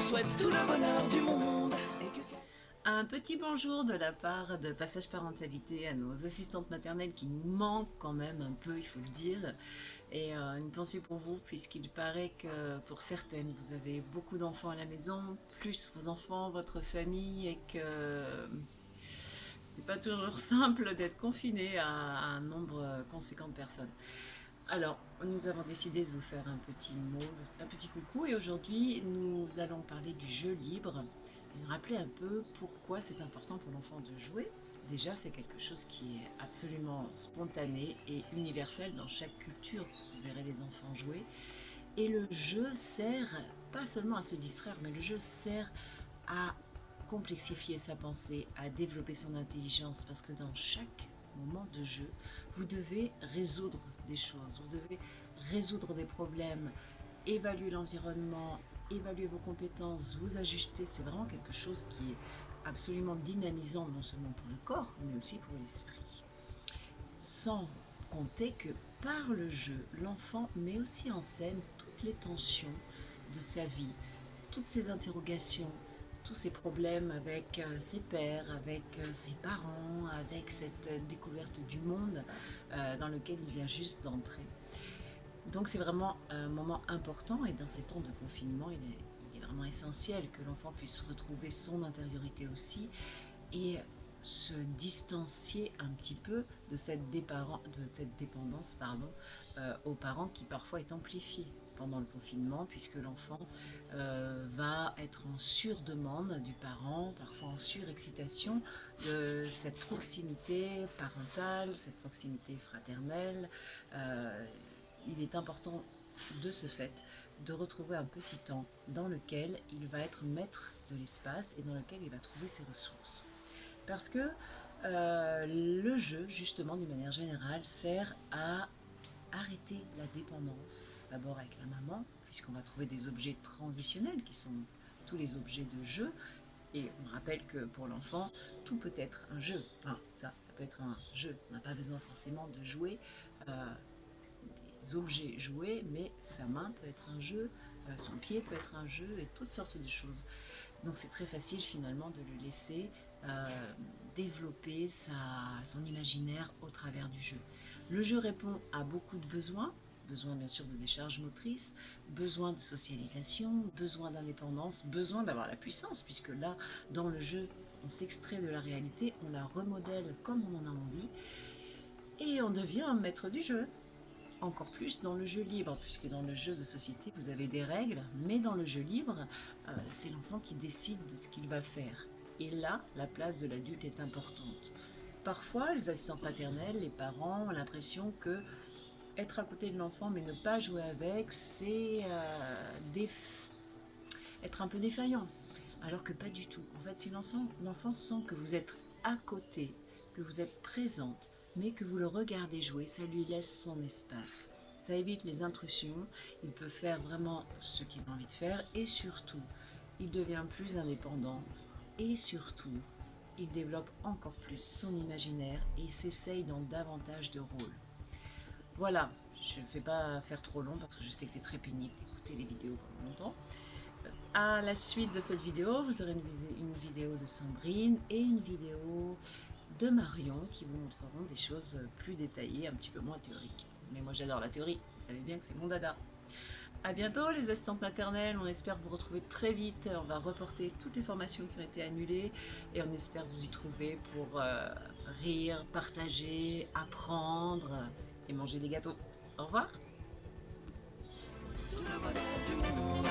souhaite tout le bonheur du monde. Un petit bonjour de la part de Passage Parentalité à nos assistantes maternelles qui nous manquent quand même un peu, il faut le dire. Et une pensée pour vous, puisqu'il paraît que pour certaines, vous avez beaucoup d'enfants à la maison, plus vos enfants, votre famille, et que c'est pas toujours simple d'être confiné à un nombre conséquent de personnes. Alors, nous avons décidé de vous faire un petit mot, un petit coucou, et aujourd'hui, nous allons parler du jeu libre et nous rappeler un peu pourquoi c'est important pour l'enfant de jouer. Déjà, c'est quelque chose qui est absolument spontané et universel dans chaque culture. Vous verrez les enfants jouer. Et le jeu sert pas seulement à se distraire, mais le jeu sert à complexifier sa pensée, à développer son intelligence, parce que dans chaque moment de jeu, vous devez résoudre des choses, vous devez résoudre des problèmes, évaluer l'environnement, évaluer vos compétences, vous ajuster. C'est vraiment quelque chose qui est absolument dynamisant, non seulement pour le corps, mais aussi pour l'esprit. Sans compter que par le jeu, l'enfant met aussi en scène toutes les tensions de sa vie, toutes ses interrogations, tous ses problèmes avec ses pairs, avec ses parents, avec cette découverte du monde dans lequel il vient juste d'entrer. Donc c'est vraiment un moment important, et dans ces temps de confinement, il est vraiment essentiel que l'enfant puisse retrouver son intériorité aussi et se distancier un petit peu de cette dépendance aux parents, qui parfois est amplifiée pendant le confinement, puisque l'enfant va être en surdemande du parent, parfois en surexcitation de cette proximité parentale, cette proximité fraternelle. Il est important de ce fait de retrouver un petit temps dans lequel il va être maître de l'espace et dans lequel il va trouver ses ressources. Parce que le jeu, justement, d'une manière générale, sert à arrêter la dépendance, d'abord avec la maman, puisqu'on va trouver des objets transitionnels qui sont tous les objets de jeu. Et on rappelle que pour l'enfant, tout peut être un jeu. Enfin, ça peut être un jeu. On n'a pas besoin forcément de jouer des objets joués, mais sa main peut être un jeu, son pied peut être un jeu, et toutes sortes de choses. Donc c'est très facile finalement de le laisser développer son imaginaire au travers du jeu. Le jeu répond à beaucoup de besoins, besoin bien sûr de décharge motrice, besoin de socialisation, besoin d'indépendance, besoin d'avoir la puissance, puisque là, dans le jeu, on s'extrait de la réalité, on la remodèle comme on en a envie, et on devient un maître du jeu. Encore plus dans le jeu libre, puisque dans le jeu de société, vous avez des règles, mais dans le jeu libre, c'est l'enfant qui décide de ce qu'il va faire. Et là, la place de l'adulte est importante. Parfois, les assistantes maternelles, les parents ont l'impression que être à côté de l'enfant mais ne pas jouer avec, c'est être un peu défaillant. Alors que pas du tout. En fait, si l'enfant sent que vous êtes à côté, que vous êtes présente, mais que vous le regardez jouer, ça lui laisse son espace. Ça évite les intrusions, il peut faire vraiment ce qu'il a envie de faire, et surtout, il devient plus indépendant, et surtout, il développe encore plus son imaginaire et s'essaye dans davantage de rôles. Voilà, je ne vais pas faire trop long parce que je sais que c'est très pénible d'écouter les vidéos pendant longtemps. À la suite de cette vidéo, vous aurez une vidéo de Sandrine et une vidéo de Marion qui vous montreront des choses plus détaillées, un petit peu moins théoriques. Mais moi j'adore la théorie, vous savez bien que c'est mon dada. A bientôt les assistantes maternelles, on espère vous retrouver très vite. On va reporter toutes les formations qui ont été annulées et on espère vous y trouver pour rire, partager, apprendre et manger des gâteaux. Au revoir. Tout le bonheur du monde.